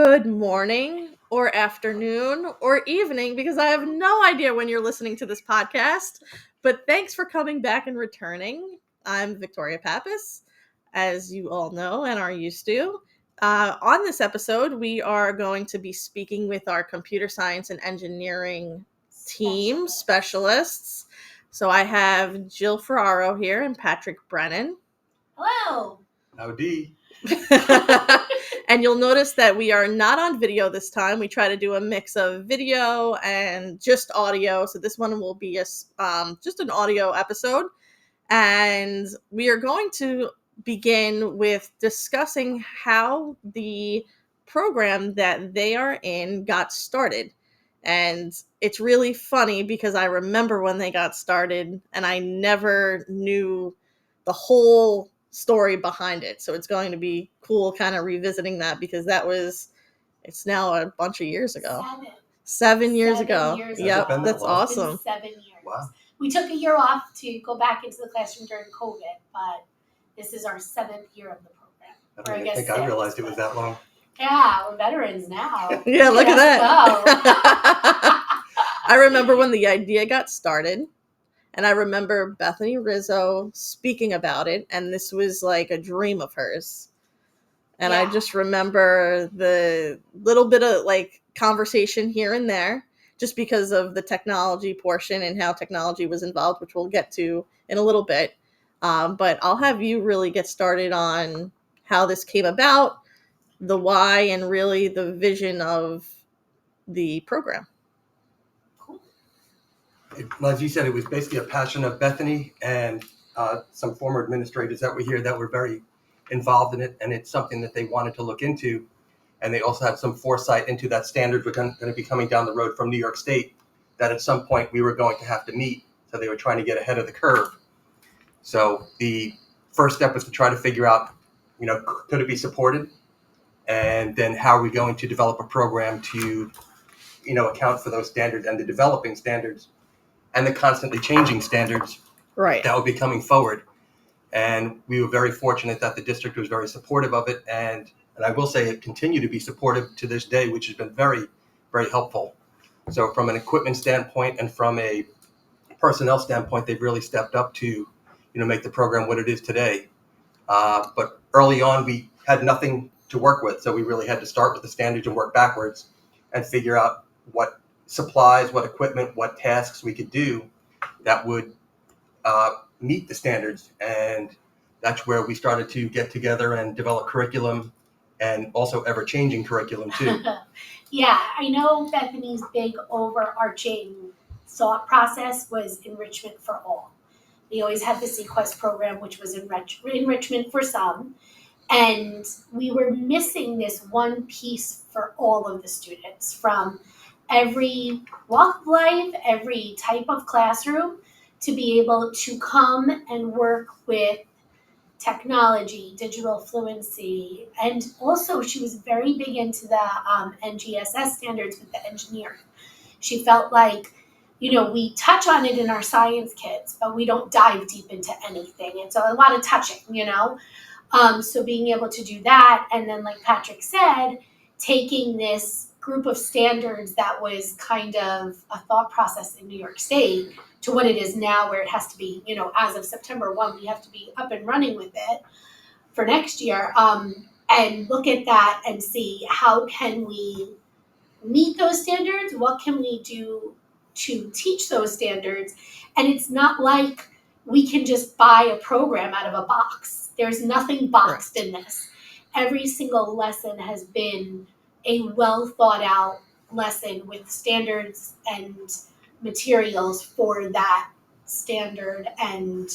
Good morning or afternoon or evening, because I have no idea when you're listening to this podcast, but thanks for coming back and returning. I'm Victoria Pappas, as you all know and are used to. On this episode, we are going to be speaking with our computer science and engineering team specialists. So I have Jill Ferraro here and Patrick Brennan. Hello. Howdy. And you'll notice that we are not on video this time. We try to do a mix of video and just audio. So this one will be just an audio episode. And we are going to begin with discussing how the program that they are in got started. And it's really funny because I remember when they got started and I never knew the whole story behind it. So it's going to be cool kind of revisiting that, because it's now a bunch of years ago. 7 years ago. Yep, that's awesome. It's been 7 years. Wow. We took a year off to go back into the classroom during COVID, but this is our 7th year of the program. I don't think I realized it was that long. Yeah, we're veterans now. Yeah, look at that. I remember when the idea got started, and I remember Bethany Rizzo speaking about it, and this was like a dream of hers. And Yeah. I just remember the little bit of like conversation here and there, just because of the technology portion and how technology was involved, which we'll get to in a little bit. But I'll have you really get started on how this came about, the why, and really the vision of the program. Cool. As you said, it was basically a passion of Bethany and some former administrators that were here that were very involved in it, and it's something that they wanted to look into. And they also had some foresight into that standard we're going to be coming down the road from New York State, that at some point we were going to have to meet. So they were trying to get ahead of the curve. So the first step was to try to figure out, could it be supported? And then how are we going to develop a program to, account for those standards and the developing standards and the constantly changing standards that would be coming forward. And we were very fortunate that the district was very supportive of it. And I will say it continued to be supportive to this day, which has been very, very helpful. So from an equipment standpoint and from a personnel standpoint, they've really stepped up to, make the program what it is today. But early on, we had nothing to work with. So we really had to start with the standards and work backwards and figure out what supplies, what equipment, what tasks we could do that would meet the standards. And that's where we started to get together and develop curriculum, and also ever-changing curriculum too. Yeah, I know Bethany's big overarching thought process was enrichment for all. We always had the Sequest program, which was enrichment for some, and we were missing this one piece for all of the students, from every walk of life, every type of classroom, to be able to come and work with technology, digital fluency, and also she was very big into the NGSS standards with the engineering. She felt like, we touch on it in our science kits, but we don't dive deep into anything. It's a lot of touching, So being able to do that, and then like Patrick said, taking this group of standards that was kind of a thought process in New York State to what it is now, where it has to be, as of September 1, we have to be up and running with it for next year, and look at that and see how can we meet those standards, what can we do to teach those standards. And it's not like we can just buy a program out of a box. There's nothing boxed in this. Every single lesson has been a well thought out lesson with standards and materials for that standard, and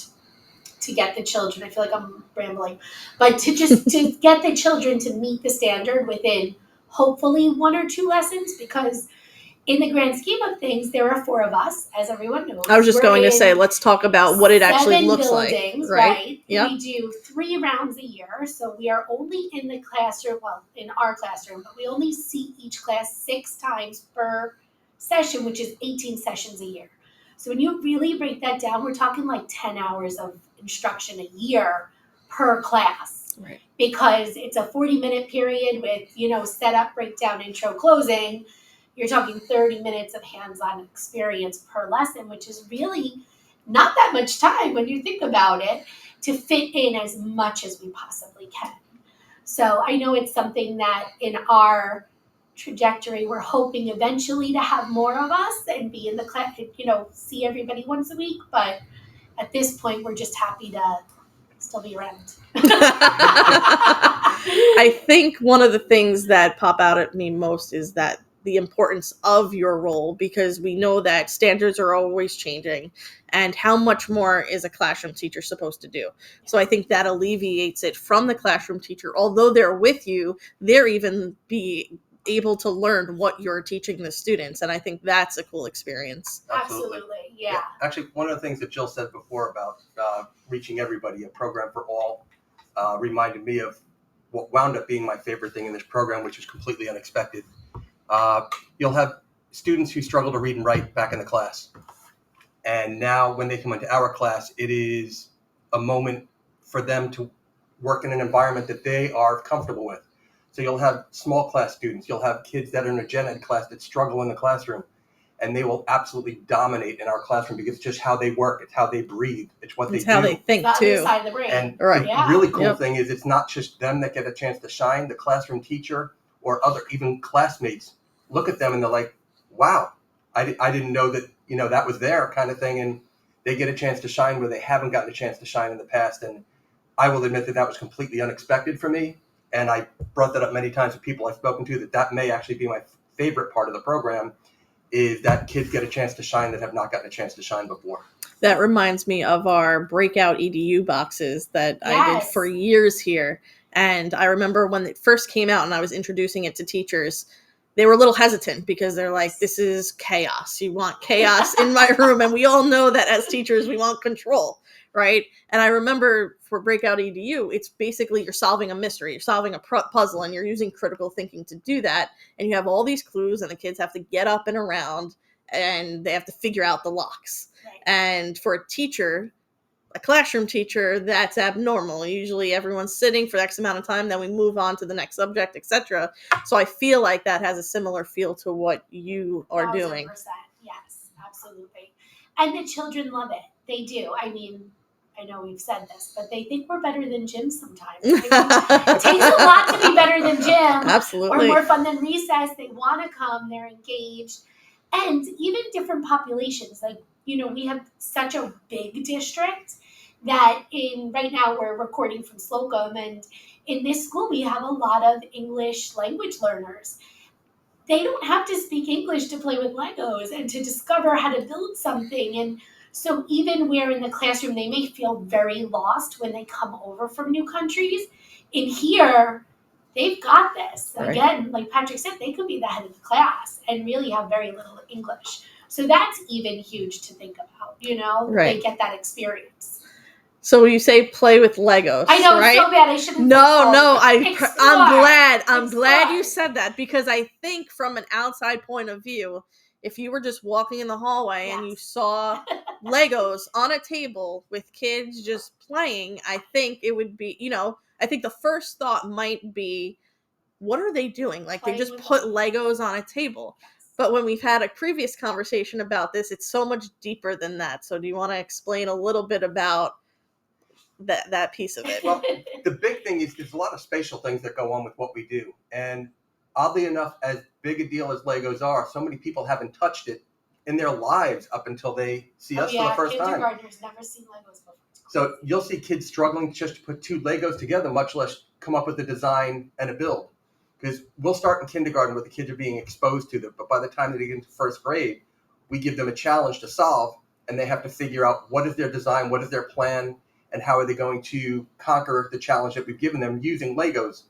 to get the children, I feel like I'm rambling, but to get the children to meet the standard within hopefully 1 or 2 lessons, because in the grand scheme of things, there are 4 of us, as everyone knows. I was just going to say, let's talk about what it actually looks buildings, like. Right? Yep. We do 3 rounds a year, so we are only in the classroom, in our classroom, but we only see each class 6 times per session, which is 18 sessions a year. So when you really break that down, we're talking like 10 hours of instruction a year per class. Right. Because it's a 40-minute period with, setup, breakdown, intro, closing. You're talking 30 minutes of hands-on experience per lesson, which is really not that much time when you think about it, to fit in as much as we possibly can. So I know it's something that in our trajectory, we're hoping eventually to have more of us and be in the class, see everybody once a week. But at this point, we're just happy to still be around. I think one of the things that pop out at me most is that the importance of your role, because we know that standards are always changing, and how much more is a classroom teacher supposed to do. So I think that alleviates it from the classroom teacher. Although they're with you, they're even be able to learn what you're teaching the students, and I think that's a cool experience. Absolutely. Yeah. Actually, one of the things that Jill said before about reaching everybody, a program for all, reminded me of what wound up being my favorite thing in this program, which is completely unexpected. You'll have students who struggle to read and write back in the class. And now when they come into our class, it is a moment for them to work in an environment that they are comfortable with. So you'll have small class students, you'll have kids that are in a gen ed class that struggle in the classroom, and they will absolutely dominate in our classroom because it's just how they work, it's how they breathe, it's what It's they how do. they think The other too. side of the brain. And Right. the really cool Yep. thing is it's not just them that get a chance to shine. The classroom teacher or other, even classmates, look at them and they're like, wow, I didn't know that, that was there kind of thing. And they get a chance to shine where they haven't gotten a chance to shine in the past. And I will admit that was completely unexpected for me. And I brought that up many times with people I've spoken to, that may actually be my favorite part of the program, is that kids get a chance to shine that have not gotten a chance to shine before. That reminds me of our breakout EDU boxes that I did for years here. And I remember when it first came out and I was introducing it to teachers, they were a little hesitant because they're like, this is chaos. You want chaos in my room. And we all know that as teachers, we want control, right? And I remember for breakout EDU, it's basically you're solving a mystery, you're solving a puzzle, and you're using critical thinking to do that. And you have all these clues, and the kids have to get up and around, and they have to figure out the locks. Right. And for a teacher, a classroom teacher, that's abnormal. Usually everyone's sitting for X amount of time, then we move on to the next subject, etc. So I feel like that has a similar feel to what you are 1000%. doing. Yes, absolutely. And the children love it. They do. I mean, I know we've said this, but they think we're better than gym sometimes. I mean, it takes a lot to be better than gym. Absolutely. Or more fun than recess. They want to come. They're engaged. And even different populations. Like, we have such a big district that right now we're recording from Slocum, and in this school we have a lot of English language learners. They don't have to speak English to play with Legos and to discover how to build something. And so even where in the classroom they may feel very lost when they come over from new countries, in here, they've got this. Right. Again, like Patrick said, they could be the head of the class and really have very little English. So that's even huge to think about, Right. They get that experience. So you say play with Legos. I know, right? it's so bad. I shouldn't. No. I'm Explore. glad you said that, because I think from an outside point of view, if you were just walking in the hallway and you saw Legos on a table with kids just playing, I think it would be, I think the first thought might be, what are they doing? Like, they just put Legos on a table. But when we've had a previous conversation about this, it's so much deeper than that. So do you want to explain a little bit about that piece of it? Well, the big thing is there's a lot of spatial things that go on with what we do. And oddly enough, as big a deal as Legos are, so many people haven't touched it in their lives up until they see us for the first time. Kindergartners never seen Legos before. So you'll see kids struggling just to put two Legos together, much less come up with a design and a build. Because we'll start in kindergarten where the kids are being exposed to them, but by the time they get into first grade, we give them a challenge to solve, and they have to figure out what is their design, what is their plan, and how are they going to conquer the challenge that we've given them using Legos.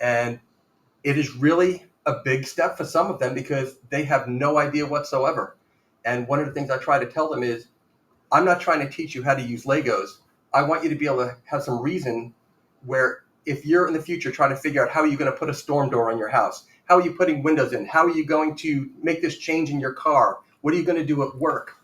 And it is really a big step for some of them because they have no idea whatsoever. And one of the things I try to tell them is, I'm not trying to teach you how to use Legos. I want you to be able to have some reason where if you're in the future trying to figure out how are you going to put a storm door on your house, how are you putting windows in, how are you going to make this change in your car, what are you going to do at work?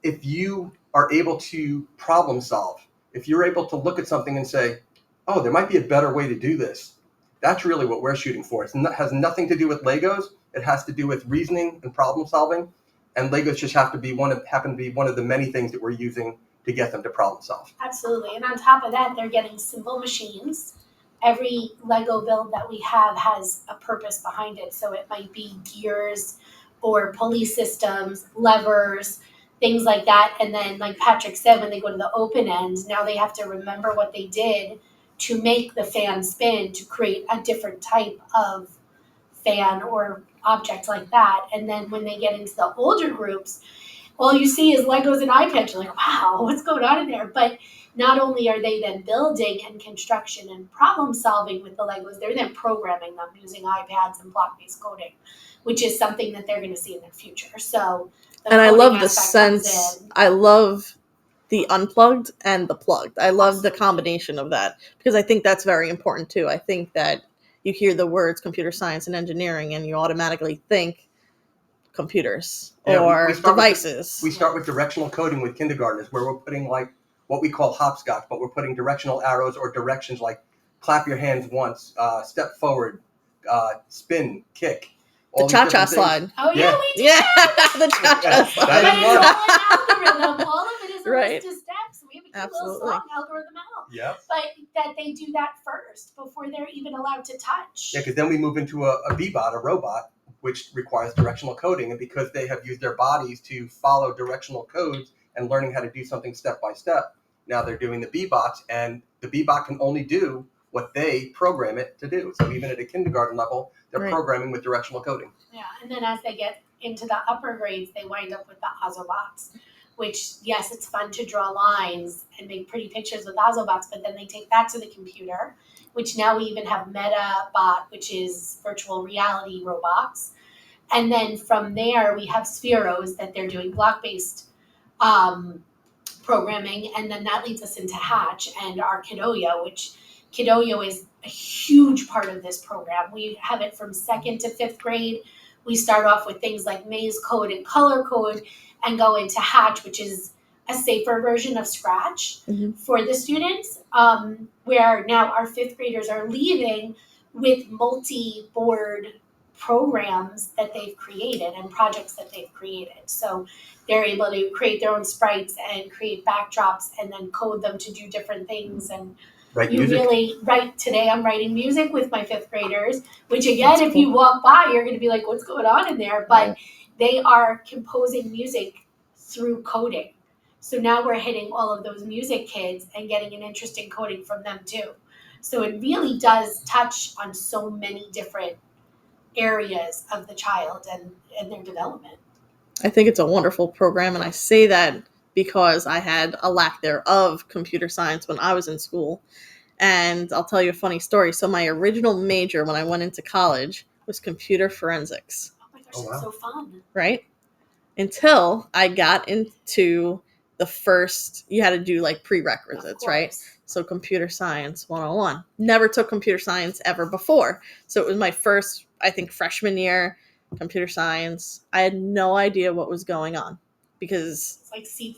If you are able to problem solve, if you're able to look at something and say, oh, there might be a better way to do this. That's really what we're shooting for. It has nothing to do with Legos. It has to do with reasoning and problem solving. And Legos just happen to be one of the many things that we're using to get them to problem solve. Absolutely. And on top of that, they're getting simple machines. Every Lego build that we have has a purpose behind it. So it might be gears or pulley systems, levers, things like that. And then, like Patrick said, when they go to the open end, now they have to remember what they did to make the fan spin to create a different type of fan or object like that. And then when they get into the older groups, all you see is Legos and iPads. You're like, wow, what's going on in there? But not only are they then building and construction and problem solving with the Legos, they're then programming them using iPads and block-based coding, which is something that they're going to see in their future. So, and I love the sense. I love the unplugged and the plugged. I love the combination of that because I think that's very important too. I think that you hear the words computer science and engineering and you automatically think computers or devices. We start with directional coding with kindergartners where we're putting like what we call hopscotch, but we're putting directional arrows or directions like clap your hands once, step forward, spin, kick. The cha-cha slide. Oh yeah, we do. Yeah, the cha-cha slide. But it's all an algorithm. All of it is a right. list of steps. We have a cute little song algorithm out. Yep. But that they do that first before they're even allowed to touch. Yeah, because then we move into a B-bot, a robot, which requires directional coding. And because they have used their bodies to follow directional codes and learning how to do something step by step, now they're doing the B-bots, and the B-bot can only do what they program it to do. So even at a kindergarten level, they're programming with directional coding. Yeah, and then as they get into the upper grades, they wind up with the Ozobots, which, yes, it's fun to draw lines and make pretty pictures with Ozobots, but then they take that to the computer, which now we even have MetaBot, which is virtual reality robots. And then from there, we have Spheros that they're doing block-based programming, and then that leads us into Hatch and our Kidoyo, which Kidoyo is a huge part of this program. We have it from 2nd to 5th grade. We start off with things like maze code and color code and go into Hatch, which is a safer version of Scratch for the students, where now our 5th graders are leaving with multi-board programs that they've created and projects that they've created. So they're able to create their own sprites and create backdrops and then code them to do different things. And today I'm writing music with my 5th graders, which again, if you walk by, you're going to be like, what's going on in there? But they are composing music through coding. So now we're hitting all of those music kids and getting an interest in coding from them too. So it really does touch on so many different areas of the child and their development. I think it's a wonderful program, and I say that because I had a lack thereof computer science when I was in school. And I'll tell you a funny story. So my original major when I went into college was computer forensics. Oh my gosh, that's so fun. Right? Until I got into the first, you had to do like prerequisites, right? So computer science 101. Never took computer science ever before. So it was my first, I think, freshman year, computer science. I had no idea what was going on because it's like C++.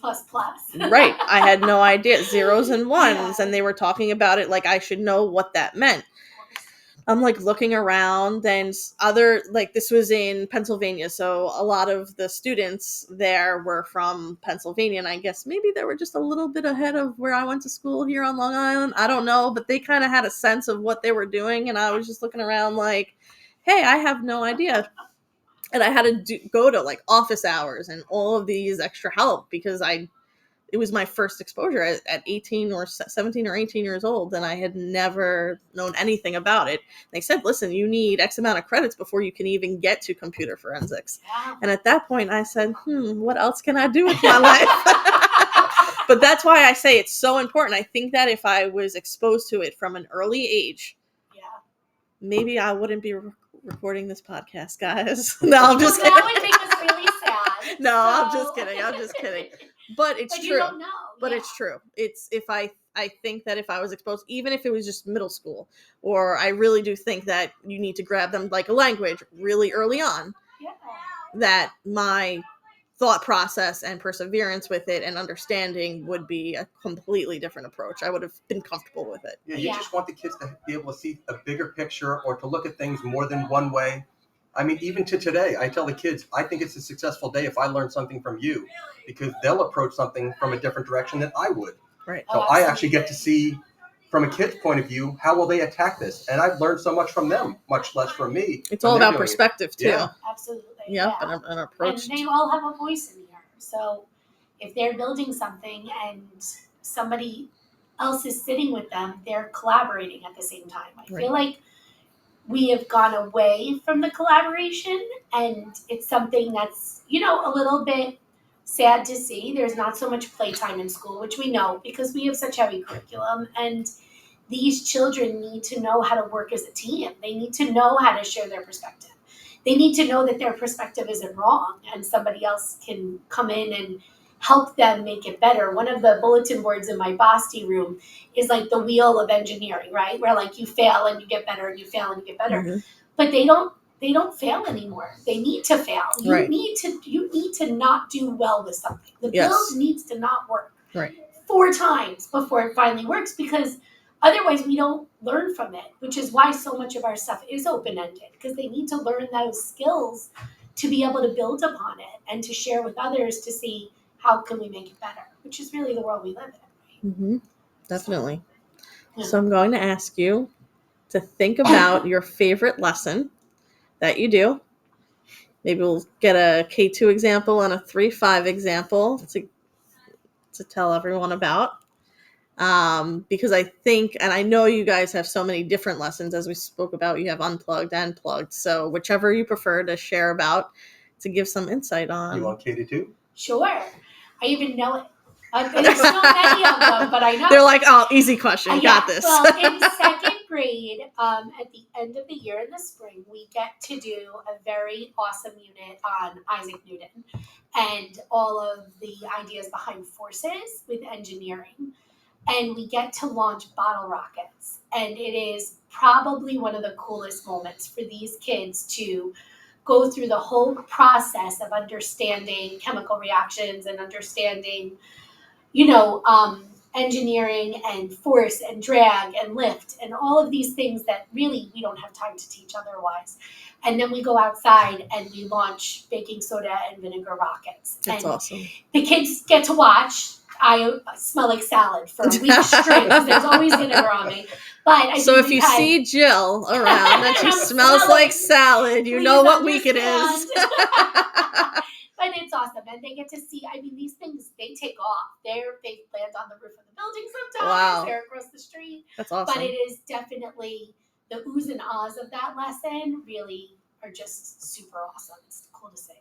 Right. I had no idea. Zeros and ones. And they were talking about it like I should know what that meant. I'm like looking around and this was in Pennsylvania. So a lot of the students there were from Pennsylvania. And I guess maybe they were just a little bit ahead of where I went to school here on Long Island. I don't know, but they kind of had a sense of what they were doing. And I was just looking around like, hey, I have no idea. And I had to go to like office hours and all of these extra help because it was my first exposure at 18 or 17 or 18 years old, and I had never known anything about it. They said, listen, you need X amount of credits before you can even get to computer forensics. Yeah. And at that point I said, what else can I do with my life? But that's why I say it's so important. I think that if I was exposed to it from an early age, maybe I wouldn't be recording this podcast, guys. No, I'm just kidding. That would make us really sad. No, I'm just kidding. But it's true. You don't know. But it's true. It's if I think that if I was exposed, even if it was just middle school, or I really do think that you need to grab them like a language really early on. Yeah. That my thought process and perseverance with it and understanding would be a completely different approach. I would have been comfortable with it. Yeah, you just want the kids to be able to see a bigger picture or to look at things more than one way. I mean, even to today, I tell the kids, I think it's a successful day if I learn something from you, because they'll approach something from a different direction than I would. Right. So I actually get to see, from a kid's point of view, how will they attack this? And I've learned so much from them, much less from me. It's all about perspective, too. Yeah. Absolutely. Yep, Yeah. and approach. And they all have a voice in here. So if they're building something and somebody else is sitting with them, they're collaborating at the same time. I feel like we have gone away from the collaboration, and it's something that's, you know, a little bit sad to see. There's not so much playtime in school, which we know because we have such heavy curriculum, and these children need to know how to work as a team. They need to know how to share their perspective. They need to know that their perspective isn't wrong and somebody else can come in and help them make it better. One of the bulletin boards in my Basti room is like the wheel of engineering, right? Where like you fail and you get better and you fail and you get better. Mm-hmm. But they don't fail anymore. They need to fail. You need to not do well with something. The build needs to not work 4 times before it finally works, because otherwise we don't learn from it, which is why so much of our stuff is open-ended, because they need to learn those skills to be able to build upon it and to share with others to see how can we make it better, which is really the world we live in. Right? Mm-hmm. Definitely. So I'm going to ask you to think about your favorite lesson that you do. Maybe we'll get a K2 example and a 3-5 example to tell everyone about. Because I think, and I know you guys have so many different lessons, as we spoke about, you have unplugged and plugged. So whichever you prefer to share about, to give some insight on. You want K2? Sure. I even know it. There's so many of them, but I know. They're like, oh, easy question. Got this. Well, in 2nd grade, at the end of the year in the spring, we get to do a very awesome unit on Isaac Newton and all of the ideas behind forces with engineering. And we get to launch bottle rockets. And it is probably one of the coolest moments for these kids to go through the whole process of understanding chemical reactions and understanding, engineering and force and drag and lift and all of these things that really we don't have time to teach otherwise. And then we go outside and we launch baking soda and vinegar rockets. That's awesome. The kids get to watch. I smell like salad for a week straight because there's always vinegar on me. But so if you see Jill around and she smells like salad, you know what week it is. But it's awesome. And they get to see, these things, they take off. They land on the roof of the building sometimes. Wow. They're across the street. That's awesome. But it is definitely, the oohs and ahs of that lesson really are just super awesome. It's cool to see.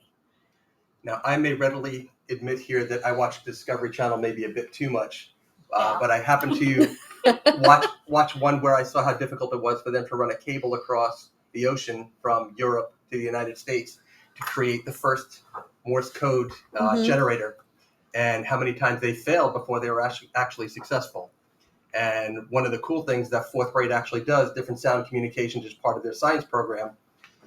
Now, I may readily admit here that I watch Discovery Channel maybe a bit too much, but I happened to watch one where I saw how difficult it was for them to run a cable across the ocean from Europe to the United States to create the first Morse code generator, and how many times they failed before they were actually successful. And one of the cool things that 4th grade actually does, different sound communications is part of their science program.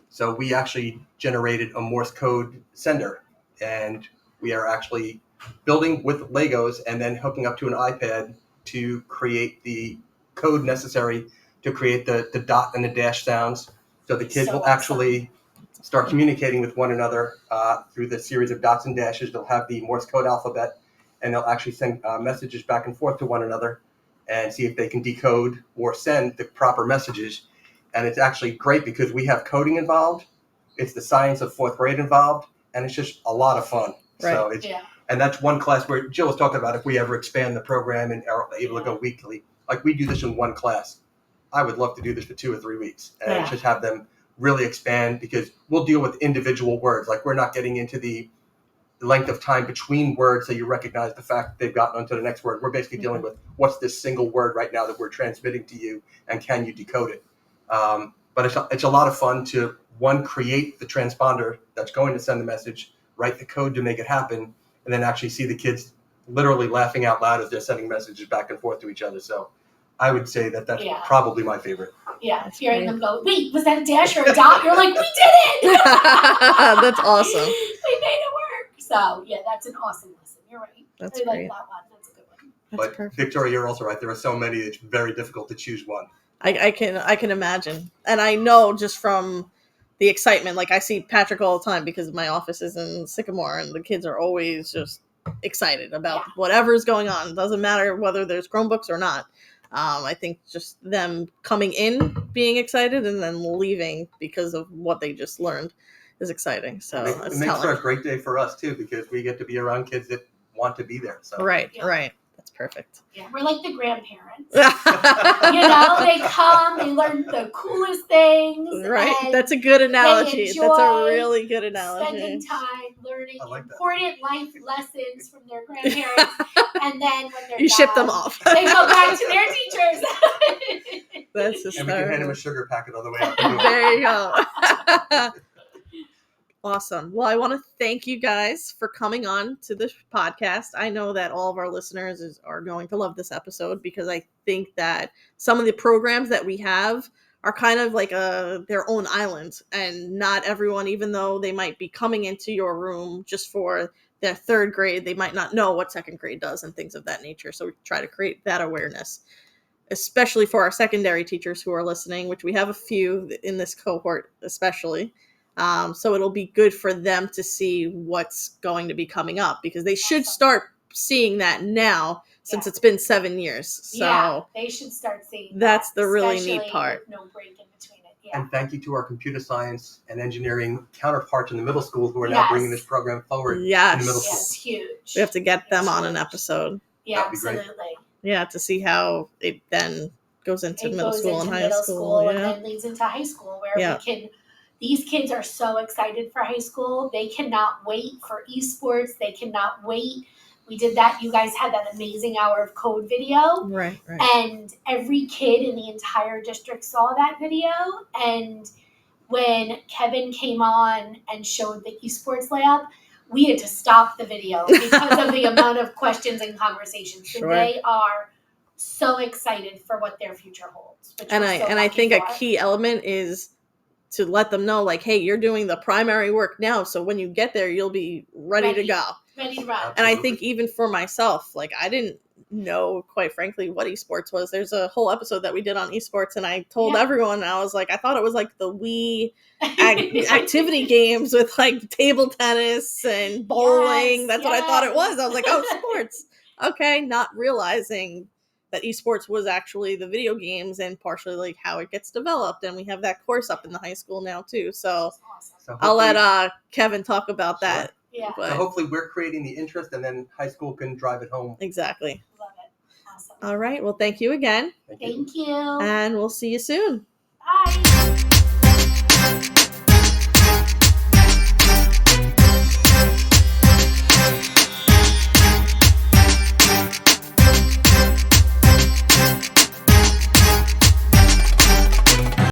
So we actually generated a Morse code sender, and we are actually building with Legos and then hooking up to an iPad to create the code necessary to create the dot and the dash sounds. So the kids will actually start communicating with one another through the series of dots and dashes. They'll have the Morse code alphabet, and they'll actually send messages back and forth to one another and see if they can decode or send the proper messages. And it's actually great because we have coding involved. It's the science of 4th grade involved, and it's just a lot of fun. Right. So and that's one class where Jill was talking about if we ever expand the program and are able to go weekly. Like, we do this in one class. I would love to do this for 2 or 3 weeks and just have them really expand, because we'll deal with individual words. Like, we're not getting into the length of time between words so you recognize the fact that they've gotten onto the next word. We're basically dealing with what's this single word right now that we're transmitting to you, and can you decode it? But it's a lot of fun to, one, create the transponder that's going to send the message, write the code to make it happen, and then actually see the kids literally laughing out loud as they're sending messages back and forth to each other. So I would say that that's probably my favorite. Yeah, hearing them go, wait, was that a dash or a dot? You're like, we did it! That's awesome. We made it work. So yeah, that's an awesome lesson. You're right. That's I like great. that one. That's a good one. That's But perfect. Victoria, you're also right. There are so many, it's very difficult to choose one. I can imagine, and I know just from the excitement. Like I see Patrick all the time because my office is in Sycamore, and the kids are always just excited about whatever's going on. It doesn't matter whether there's Chromebooks or not. I think just them coming in, being excited, and then leaving because of what they just learned is exciting. So It makes for a great day for us too, because we get to be around kids that want to be there. So right. That's perfect. Yeah, we're like the grandparents. You know, they come, they learn the coolest things. Right. That's a good analogy. That's a really good analogy. Spending time learning like important life lessons from their grandparents. And then when they're you done, ship them off. They go back to their teachers. That's hysterical. And we can hand them a sugar packet on the way out. There you go. Awesome. Well, I want to thank you guys for coming on to this podcast. I know that all of our listeners are going to love this episode because I think that some of the programs that we have are kind of like their own island, and not everyone, even though they might be coming into your room just for their third grade, they might not know what second grade does and things of that nature. So we try to create that awareness, especially for our secondary teachers who are listening, which we have a few in this cohort, especially. So it'll be good for them to see what's going to be coming up, because they should start seeing that now since it's been 7 years. So they should start seeing that's that, the really neat part. With no break in between it. Yeah. And thank you to our computer science and engineering counterparts in the middle school who are now bringing this program forward in the middle school. Yes, huge. We have to get them on an episode. Yeah, absolutely. Yeah, to see how it then goes into middle school and high school. And then leads into high school, where we can. These kids are so excited for high school. They cannot wait for esports. They cannot wait. We did that. You guys had that amazing hour of code video. Right. And every kid in the entire district saw that video. And when Kevin came on and showed the esports lab, we had to stop the video because of the amount of questions and conversations. So they are so excited for what their future holds. And I think a key element is to let them know, like, hey, you're doing the primary work now, so when you get there, you'll be ready to go. Ready to run. And I think even for myself, like, I didn't know, quite frankly, what esports was. There's a whole episode that we did on esports, and I told everyone, I was like, I thought it was like the Wii activity games with like table tennis and bowling. That's what I thought it was. I was like, oh, sports. Okay, not realizing that esports was actually the video games and partially like how it gets developed. And we have that course up in the high school now too. So I'll let Kevin talk about that. Yeah. So hopefully we're creating the interest, and then high school can drive it home. Exactly. Love it. Awesome. All right. Well, thank you again. Thank you. And we'll see you soon. Bye.